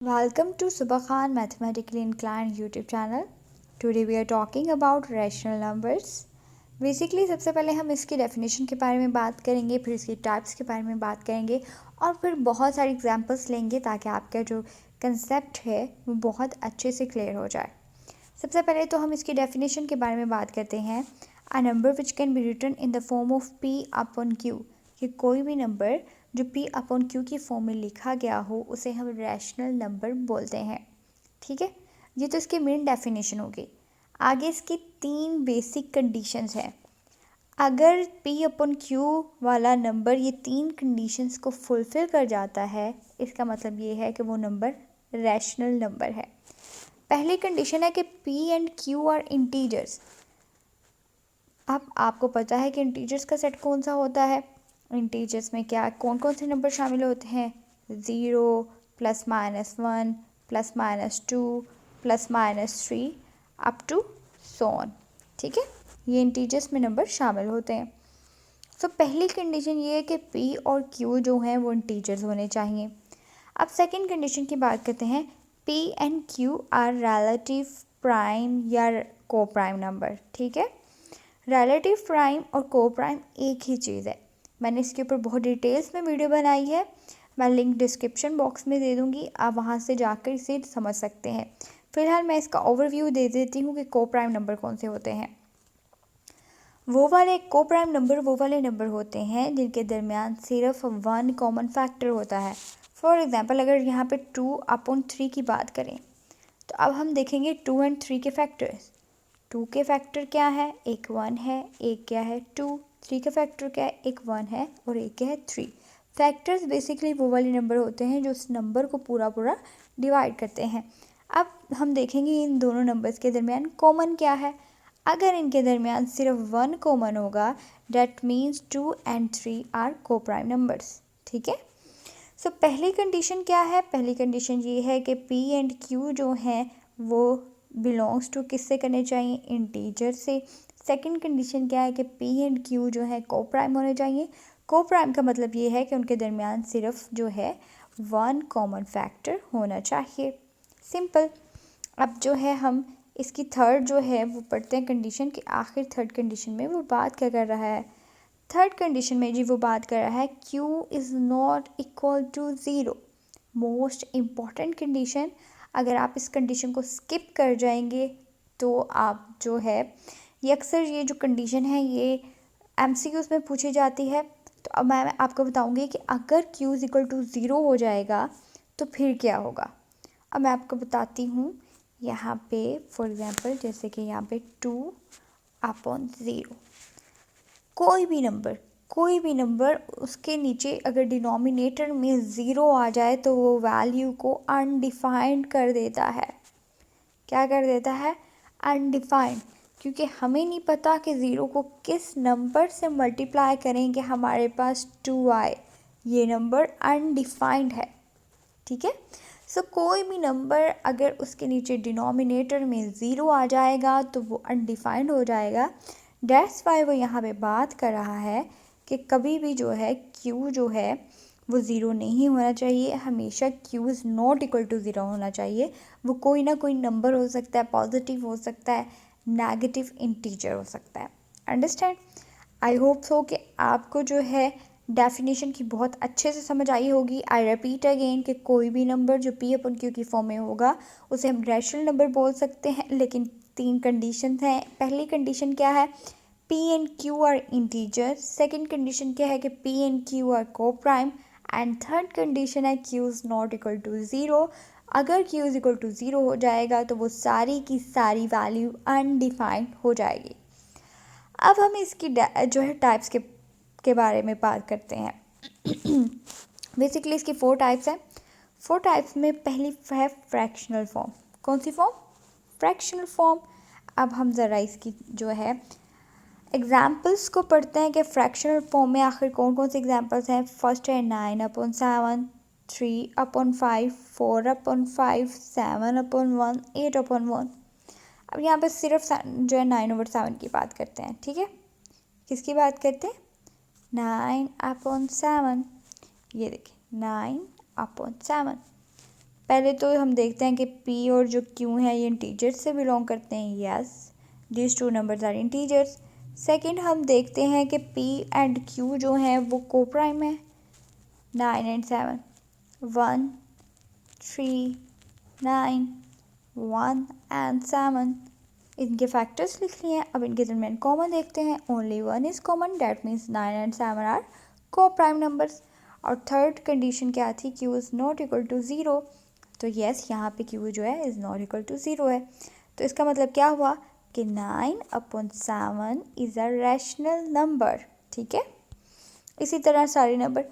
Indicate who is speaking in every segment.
Speaker 1: Welcome to Subha Khan Mathematically Inclined YouTube channel. Today we are talking about rational numbers. Basically सबसे पहले हम इसकी definition के बारे में बात करेंगे, फिर इसकी टाइप्स के बारे में बात करेंगे और फिर बहुत सारी एग्जांपल्स लेंगे ताकि आपका जो कंसेप्ट है वो बहुत अच्छे से क्लियर हो जाए। सबसे पहले तो हम इसकी डेफिनेशन के बारे में बात करते हैं। A number which can be written in the form of p upon q, कि कोई भी नंबर जो पी अपॉन क्यू की फॉर्म में लिखा गया हो उसे हम रैशनल नंबर बोलते हैं। ठीक है, ये तो इसकी मेन डेफिनेशन होगी। आगे इसकी 3 बेसिक कंडीशंस हैं। अगर पी अपॉन क्यू वाला नंबर ये 3 कंडीशंस को फुलफ़िल कर जाता है, इसका मतलब ये है कि वो नंबर रैशनल नंबर है। पहली कंडीशन है कि P and Q are integers. अब आपको पता है कि इंटीजर्स का सेट कौन सा होता है। इंटीजर्स में क्या कौन कौन से नंबर शामिल होते हैं? 0, +-1, +-2, +-3 अप टू सो ऑन। ठीक है, ये इंटीजर्स में नंबर शामिल होते हैं। तो पहली कंडीशन ये है कि P और Q जो हैं वो इंटीजर्स होने चाहिए। अब सेकंड कंडीशन की बात करते हैं। P and Q are relative prime या को प्राइम नंबर। ठीक है, रिलेटिव प्राइम और को प्राइम एक ही चीज़ है। मैंने इसके ऊपर बहुत डिटेल्स में वीडियो बनाई है, मैं लिंक डिस्क्रिप्शन बॉक्स में दे दूँगी, आप वहाँ से जाकर इसे समझ सकते हैं। फिलहाल मैं इसका ओवरव्यू दे देती हूँ कि को प्राइम नंबर कौन से होते हैं। वो वाले नंबर होते हैं जिनके दरमियान सिर्फ 1 कॉमन फैक्टर होता है। फॉर एग्ज़ाम्पल, अगर यहाँ पे 2/3 की बात करें तो अब हम देखेंगे 2 एंड 3 के फैक्टर्स। 2 के फैक्टर क्या है? एक 1 है, एक क्या है 2। 3 का फैक्टर क्या है? एक 1 है और एक क्या है 3। फैक्टर्स बेसिकली वो वाले नंबर होते हैं जो उस नंबर को पूरा पूरा डिवाइड करते हैं। अब हम देखेंगे इन दोनों नंबर्स के दरमियान कॉमन क्या है। अगर इनके दरमियान सिर्फ 1 कॉमन होगा, that means 2 and 3 are coprime numbers. ठीक है, सो पहली कंडीशन क्या है? पहली कंडीशन ये है कि P एंड Q जो हैं वो बिलोंग्स टू किससे करने चाहिए? इंटीजर से। सेकंड कंडीशन क्या है कि P एंड Q जो है को प्राइम होने चाहिए। को प्राइम का मतलब ये है कि उनके दरमियान सिर्फ जो है 1 कॉमन फैक्टर होना चाहिए। सिंपल। अब जो है हम इसकी थर्ड जो है वो पढ़ते हैं कंडीशन के आखिर। थर्ड कंडीशन में वो बात क्या कर रहा है? थर्ड कंडीशन में जी वो बात कर रहा है Q is not equal to 0। Most important condition. अगर आप इस कंडीशन को स्किप कर जाएंगे तो आप जो है ये अक्सर ये जो कंडीशन है ये MCQs में पूछी जाती है। तो अब मैं आपको बताऊंगी कि अगर Q इज़ इक्वल टू 0 हो जाएगा तो फिर क्या होगा। अब मैं आपको बताती हूँ। यहाँ पे फॉर एग्ज़ाम्पल जैसे कि यहाँ पे 2/0, कोई भी नंबर उसके नीचे अगर डिनोमिनेटर में 0 आ जाए तो वो वैल्यू को अनडिफाइंड कर देता है। क्या कर देता है? अनडिफाइंड। क्योंकि हमें नहीं पता कि 0 को किस नंबर से मल्टीप्लाई करें कि हमारे पास 2 आए। ये नंबर अनडिफाइंड है। ठीक है, सो कोई भी नंबर अगर उसके नीचे डिनोमिनेटर में 0 आ जाएगा तो वो अनडिफाइंड हो जाएगा। डैट्स वाई वो यहाँ पे बात कर रहा है कि कभी भी जो है Q जो है वो 0 नहीं होना चाहिए। हमेशा Q is not equal to 0 होना चाहिए। वो कोई ना कोई नंबर हो सकता है, पॉजिटिव हो सकता है, नेगेटिव इंटीजर हो सकता है। अंडरस्टैंड? आई होप सो कि आपको जो है डेफिनेशन की बहुत अच्छे से समझ आई होगी। आई रिपीट अगेन कि कोई भी नंबर जो P अपन Q की फॉर्म में होगा उसे हम रैशनल नंबर बोल सकते हैं, लेकिन 3 कंडीशन हैं। पहली कंडीशन क्या है? P and Q are integer. Second condition क्या है कि P and Q are coprime. And third condition है Q is not equal to 0। अगर Q इज़ इक्वल टू 0 हो जाएगा तो वो सारी की सारी वैल्यू अनडिफाइंड हो जाएगी। अब हम इसकी जो है टाइप्स के बारे में बात करते हैं। बेसिकली इसकी 4 टाइप्स हैं। 4 टाइप्स में पहली है फ्रैक्शनल फॉर्म। कौन सी फॉर्म? Fractional form. अब हम ज़रा इसकी जो है एग्जाम्पल्स को पढ़ते हैं कि फ्रैक्शनल फॉर्म में आखिर कौन कौन से एग्जाम्पल्स हैं। फर्स्ट है 9/7, 3/5, 4/5, 7/1, 8/1। अब यहाँ पे सिर्फ जो है 9/7 की बात करते हैं। ठीक है, किसकी बात करते हैं? 9/7। ये देखिए 9/7। पहले तो हम देखते हैं कि p और जो q है ये इंटीजर्स से बिलोंग करते हैं। Yes, these two numbers are integers. Second हम देखते हैं कि p एंड q जो हैं वो को प्राइम है। 9 एंड 7, 1 3 9 1 एंड 7, इनके फैक्टर्स लिख लिए हैं। अब इनके दरमियान कॉमन देखते हैं। Only 1 is common, that means 9 and 7 are coprime numbers. और थर्ड कंडीशन क्या थी? q is not equal to 0। तो यस, यहाँ पे q जो है इज़ नॉट इक्वल टू 0 है। तो इसका मतलब क्या हुआ कि 9/7 इज़ अ रैशनल नंबर। ठीक है, इसी तरह सारे नंबर,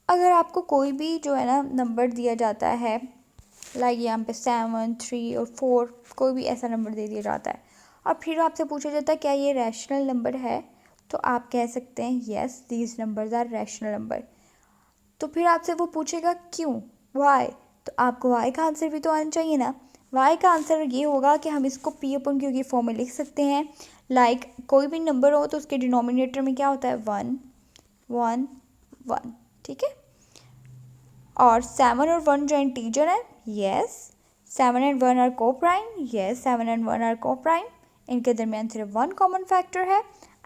Speaker 1: अगर आपको कोई भी जो है ना नंबर दिया जाता है, लाइक यहाँ पे 7 3 और 4, कोई भी ऐसा नंबर दे दिया जाता है और फिर आपसे पूछा जाता है क्या ये रैशनल नंबर है, तो आप कह सकते हैं yes these numbers are rational number. तो फिर आपसे वो पूछेगा क्यों, वाई, तो आपको वाई का आंसर भी तो आना चाहिए ना। वाई का आंसर ये होगा कि हम इसको पी अपन क्यू की फॉर्म में लिख सकते हैं। लाइक कोई भी नंबर हो तो उसके डिनोमिनेटर में क्या होता है? 1 1 1। ठीक है, और 7 और 1 जो इंटीजर है, yes 7 and 1 are coprime. Yes 7 and 1 are coprime, इनके दरमियान सिर्फ 1 कॉमन फैक्टर है।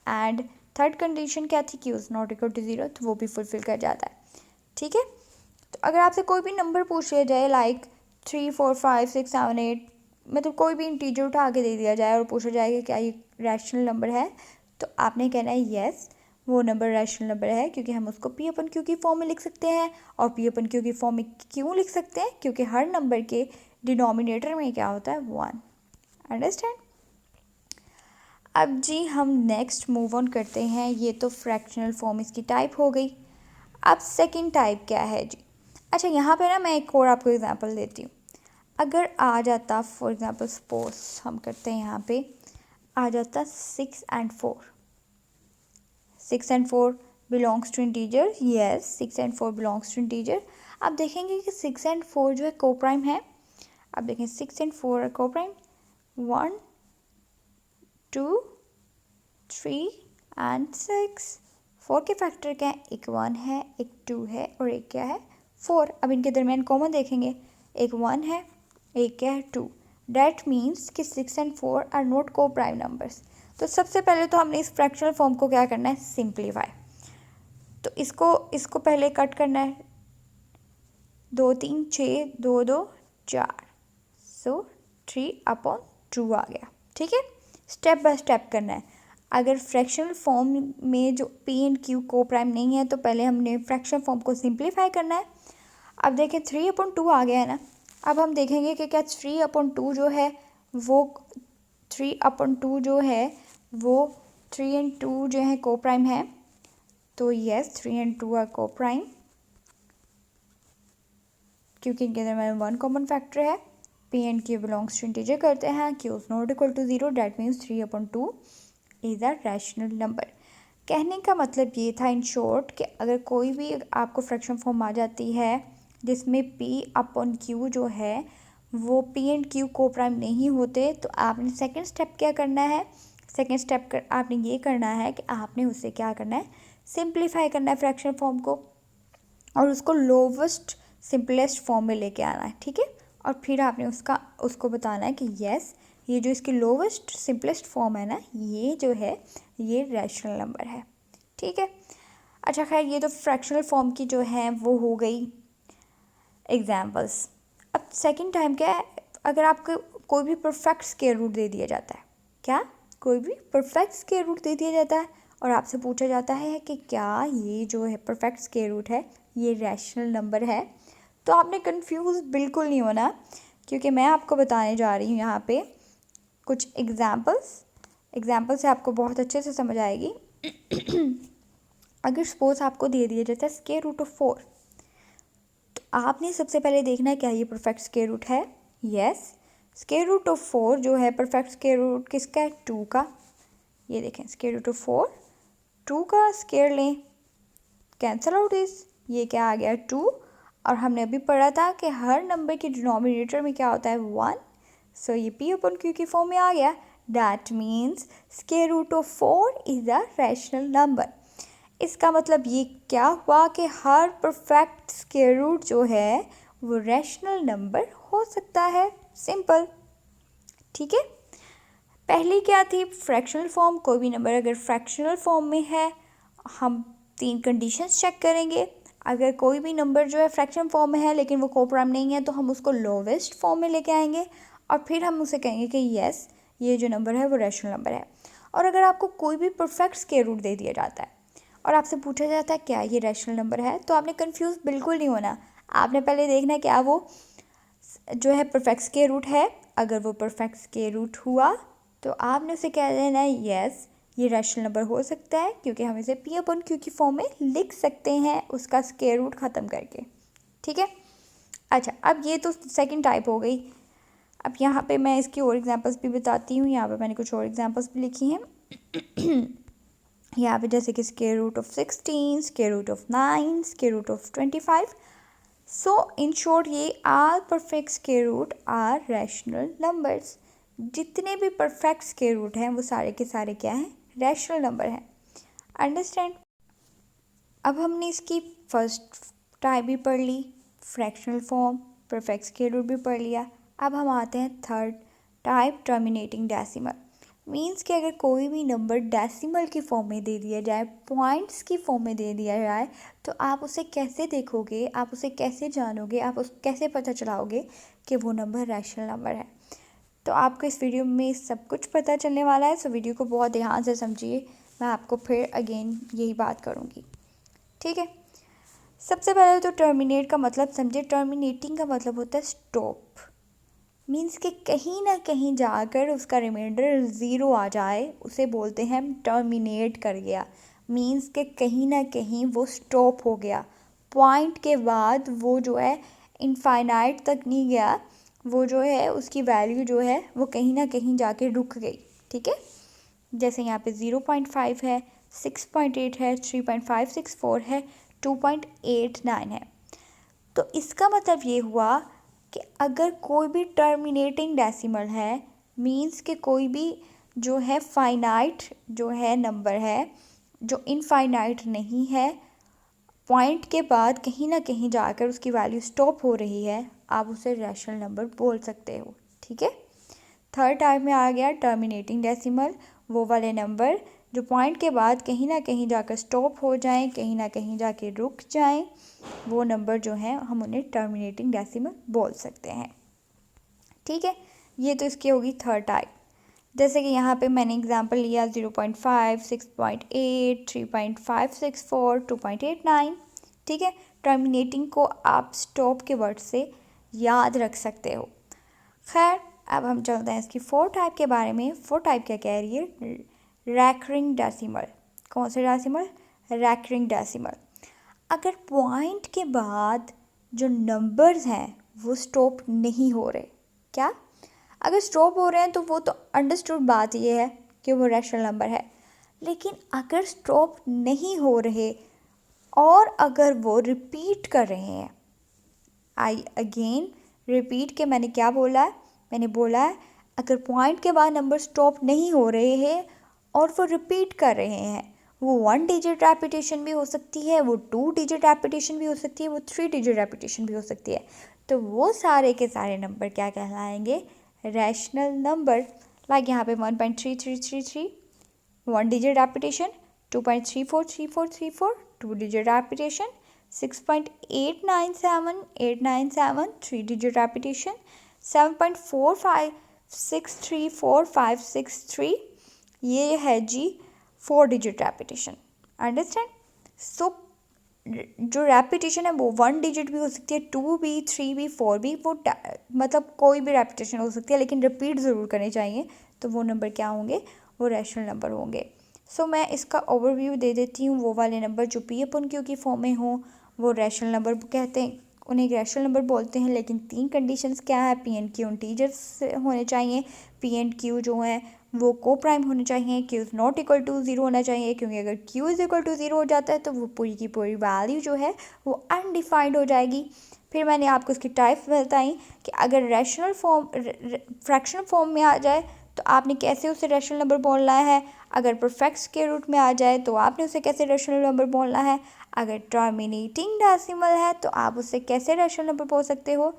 Speaker 1: एंड थर्ड कंडीशन क्या थी? q is not equal to 0, तो वो भी फुलफिल कर जाता है। ठीक है, तो अगर आपसे कोई भी नंबर पूछ लिया जाए लाइक 3 4 5 6 7 8, मतलब कोई भी इंटीजर उठा के दे दिया जाए और पूछा जाए कि क्या ये रैशनल नंबर है, तो आपने कहना है यस वो नंबर रैशनल नंबर है, क्योंकि हम उसको पी अपन क्यू की फॉर्म में लिख सकते हैं। और पी अपन क्यू की फॉर्म में क्यों लिख सकते हैं? क्योंकि हर नंबर के डिनोमिनेटर में क्या होता है? 1। अंडरस्टैंड? अब जी हम नेक्स्ट मूव ऑन करते हैं। ये तो फ्रैक्शनल फॉर्म इसकी टाइप हो गई। अब सेकंड टाइप क्या है जी? अच्छा, यहाँ पे ना मैं एक और आपको एग्जांपल देती हूँ। अगर आ जाता फॉर एग्जांपल, सपोज हम करते हैं यहाँ पे, आ जाता 6 and 4। 6 and 4 belongs to integer. Yes 6 and 4 belongs to integer. आप देखेंगे कि 6 एंड 4 जो है को प्राइम है। आप देखें 6 एंड 4 है को प्राइम। 1 2 3 एंड 6। 4 के फैक्टर क्या है? एक 1 है, एक 2 है और एक क्या है? 4। अब इनके दरमियान कॉमन देखेंगे, एक 1 है, एक क्या है? 2। डैट मीन्स कि 6 एंड 4 आर नॉट को प्राइम नंबर्स। तो सबसे पहले तो हमने इस फ्रैक्शनल फॉर्म को क्या करना है? सिंप्लीफाई। तो इसको पहले कट करना है। 2 3 6 2 2 4, सो 3/2 आ गया। ठीक है, स्टेप बाय स्टेप करना है। अगर फ्रैक्शनल फॉर्म में जो पी एंड क्यू को प्राइम नहीं है, तो पहले हमने फ्रैक्शनल फॉर्म को सिंप्लीफाई करना है। अब देखें 3/2 आ गया है ना। अब हम देखेंगे कि क्या 3/2 जो है वो 3/2 जो है वो 3 एंड 2 जो है को प्राइम है। तो yes 3 and 2 are coprime, क्योंकि इनके दरमियान 1 कॉमन फैक्टर है। P and q belongs to integer करते हैं, q is not equal to 0, that means 3/2 is a rational number. कहने का मतलब ये था इन शॉर्ट कि अगर कोई भी आपको फ्रैक्शन फॉर्म आ जाती है जिसमें p/q जो है वो p एंड q को प्राइम नहीं होते, तो आपने सेकंड स्टेप क्या करना है? सेकंड स्टेप आपने ये करना है कि आपने उसे क्या करना है? सिंप्लीफाई करना है फ्रैक्शन फॉर्म को, और उसको लोवेस्ट सिंपलेस्ट फॉर्म में लेके आना है। ठीक है, और फिर आपने उसको बताना है कि यस ये जो इसकी लोवेस्ट सिंपलेस्ट फॉर्म है ना, ये जो है ये रैशनल नंबर है। ठीक है, अच्छा खैर ये तो फ्रैक्शनल फॉर्म की जो है वो हो गई एग्जाम्पल्स। अब सेकंड टाइम क्या है? अगर आपको कोई भी परफेक्ट स्क्वायर रूट दे दिया जाता है, क्या कोई भी परफेक्ट स्क्वायर रूट दे दिया जाता है और आपसे पूछा जाता है कि क्या ये जो है परफेक्ट स्क्वायर रूट है ये रैशनल नंबर है, तो आपने कंफ्यूज बिल्कुल नहीं होना, क्योंकि मैं आपको बताने जा रही हूँ यहाँ पे कुछ एग्जाम्पल से आपको बहुत अच्छे से समझ आएगी। अगर सपोज आपको दे दिया जाता है स्क्वायर रूट ऑफ 4, तो आपने सबसे पहले देखना है क्या ये परफेक्ट स्क्वायर रूट है। यस स्क्वायर रूट ऑफ 4 जो है परफेक्ट स्क्वायर रूट किसका है? 2 का। ये देखें स्क्वायर रूट ऑफ 4 2 का स्क्वायर लें, कैंसल आउट इस, ये क्या आ गया? 2। और हमने अभी पढ़ा था कि हर नंबर के डिनोमिनेटर में क्या होता है? 1। सो ये p/q की फॉर्म में आ गया। That means square root of 4 is a rational number. इसका मतलब ये क्या हुआ कि हर परफेक्ट स्क्वायर रूट जो है वो रैशनल नंबर हो सकता है। सिंपल, ठीक है। पहली क्या थी, फ्रैक्शनल फॉर्म। कोई भी नंबर अगर फ्रैक्शनल फॉर्म में है, हम 3 कंडीशंस चेक करेंगे। अगर कोई भी नंबर जो है फ्रैक्शन फॉर्म में है लेकिन वो कोप्राइम नहीं है, तो हम उसको लोवेस्ट फॉर्म में लेके आएंगे और फिर हम उसे कहेंगे कि यस, ये जो नंबर है वो रैशनल नंबर है। और अगर आपको कोई भी परफेक्ट स्क्वायर रूट दे दिया जाता है और आपसे पूछा जाता है क्या ये रैशनल नंबर है, तो आपने कंफ्यूज बिल्कुल नहीं होना। आपने पहले देखना है क्या वो जो है परफेक्ट स्क्वायर रूट है। अगर वो परफेक्ट स्क्वायर रूट हुआ तो आपने उसे कह देना है यस, ये रैशनल नंबर हो सकता है, क्योंकि हम इसे पी अपॉन क्यू की फॉर्म में लिख सकते हैं उसका स्क्वायर रूट ख़त्म करके। ठीक है। अच्छा, अब ये तो सेकंड टाइप हो गई। अब यहाँ पे मैं इसकी और एग्जांपल्स भी बताती हूँ। यहाँ पे मैंने कुछ और एग्जांपल्स भी लिखी हैं। यहाँ पे जैसे कि square root of 16, square root of 9, square root of 25। So in short, ये all perfect square root are rational numbers. जितने भी परफेक्ट स्क्वायर रूट हैं वो सारे के सारे क्या हैं, रैशनल नंबर हैं। अंडरस्टैंड। अब हमने इसकी फर्स्ट टाइप भी पढ़ ली, fractional form, perfect square root भी पढ़ लिया। अब हम आते हैं third type, terminating decimal. Means कि अगर कोई भी नंबर डेसिमल की फॉर्म में दे दिया जाए, पॉइंट्स की फॉर्म में दे दिया जाए, तो आप उसे कैसे देखोगे, आप उसे कैसे जानोगे, आप उस कैसे पता चलाओगे कि वो नंबर रैशनल नंबर है। तो आपको इस वीडियो में सब कुछ पता चलने वाला है। सो वीडियो को बहुत ध्यान से समझिए, मैं आपको फिर अगेन यही बात करूँगी। ठीक है। सबसे पहले तो टर्मिनेट का मतलब समझिए। टर्मिनेटिंग का मतलब होता है स्टॉप। मीन्स कि कहीं ना कहीं जाकर उसका रिमाइंडर ज़ीरो आ जाए, उसे बोलते हैं हम टर्मिनेट कर गया। मीन्स कि कहीं ना कहीं वो स्टॉप हो गया, पॉइंट के बाद वो जो है इनफाइनाइट तक नहीं गया, वो जो है उसकी वैल्यू जो है वो कहीं ना कहीं जाके रुक गई। ठीक है। जैसे यहाँ पे 0.5 है, 6.8 है, 3.564 है, 2.89 है। तो इसका मतलब ये हुआ कि अगर कोई भी टर्मिनेटिंग डेसिमल है, मींस कि कोई भी जो है फाइनाइट जो है नंबर है, जो इनफाइनाइट नहीं है, पॉइंट के बाद कहीं ना कहीं जाकर उसकी वैल्यू स्टॉप हो रही है, आप उसे रैशनल नंबर बोल सकते हो। ठीक है। थर्ड टाइप में आ गया टर्मिनेटिंग डेसिमल, वो वाले नंबर जो पॉइंट के बाद कहीं ना कहीं जाकर स्टॉप हो जाएं, कहीं ना कहीं जाके रुक जाएं, वो नंबर जो हैं हम उन्हें टर्मिनेटिंग डेसिमल बोल सकते हैं। ठीक है। ये तो इसकी होगी थर्ड टाइप। जैसे कि यहाँ पे मैंने एग्जांपल लिया 0.5, 6.8, 3.564, 2.89। ठीक है। टर्मिनेटिंग को आप स्टॉप के वर्ड से याद रख सकते हो। खैर, अब हम चलते हैं इसकी फोर्थ टाइप के बारे में। फोर्थ टाइप क्या कह रही है, रैकरिंग डेसिमल। कौन से डेसिमल, रैकरिंग डेसिमल। अगर पॉइंट के बाद जो नंबर्स हैं वो स्टॉप नहीं हो रहे, क्या, अगर स्टॉप हो रहे हैं तो वो तो अंडरस्टूड बात ये है कि वो रैशनल नंबर है। लेकिन अगर स्टॉप नहीं हो रहे और अगर वो रिपीट कर रहे हैं, आई अगेन रिपीट के मैंने क्या बोला है, मैंने बोला है अगर पॉइंट के बाद नंबर स्टॉप नहीं हो रहे हैं और वो रिपीट कर रहे हैं, वो 1 डिजिट रेपिटेशन भी हो सकती है, वो 2 डिजिट रेपिटेशन भी हो सकती है, वो 3 डिजिट रेपिटेशन भी हो सकती है, तो वो सारे के सारे नंबर क्या कहलाएंगे, रैशनल नंबर। लाइक यहाँ पे 1.3333 1 digit repetition, 2.343434 2 digit repetition, 6.897 3 digit repetition, 7.45634563 ये है जी 4 digit repetition। अंडरस्टैंड। सो जो रेपिटेशन है वो 1 डिजिट भी हो सकती है, 2 भी, 3 भी, 4 भी, वो मतलब कोई भी रेपिटेशन हो सकती है, लेकिन रिपीट ज़रूर करनी चाहिए, तो वो नंबर क्या होंगे, वो रैशनल नंबर होंगे। सो मैं इसका ओवरव्यू दे देती हूँ। वो वाले नंबर जो पी अपन क्यू की फॉर्म में हो वो रैशनल नंबर कहते हैं, उन्हें रैशनल नंबर बोलते हैं। लेकिन 3 कंडीशंस क्या है, पी एंड क्यू इंटीजर्स होने चाहिए, पी एंड क्यू जो है वो को प्राइम होने चाहिए, q is not equal to 0 होना चाहिए, क्योंकि अगर क्यू इज़ इक्वल टू 0 हो जाता है तो वो पूरी की पूरी वैल्यू जो है वो अनडिफाइंड हो जाएगी। फिर मैंने आपको इसकी टाइप्स बताई कि अगर रैशनल फॉर्म फ्रैक्शनल फॉर्म में आ जाए तो आपने कैसे उसे रैशनल नंबर बोलना है, अगर परफेक्ट स्क्वायर रूट में आ जाए तो आपने उसे कैसे रैशनल नंबर बोलना है, अगर टर्मिनेटिंग डेसिमल है तो आप उसे कैसे रैशनल नंबर बोल सकते हो।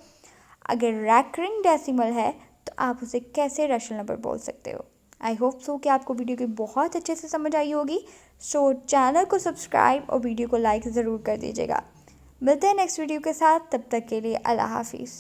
Speaker 1: अगर रैकरिंग डेसिमल है तो आप उसे कैसे रैशनल नंबर बोल सकते हो। आई होप सो कि आपको वीडियो की बहुत अच्छे से समझ आई होगी। सो चैनल को सब्सक्राइब और वीडियो को लाइक ज़रूर कर दीजिएगा। मिलते हैं नेक्स्ट वीडियो के साथ, तब तक के लिए अल्लाह हाफिज़।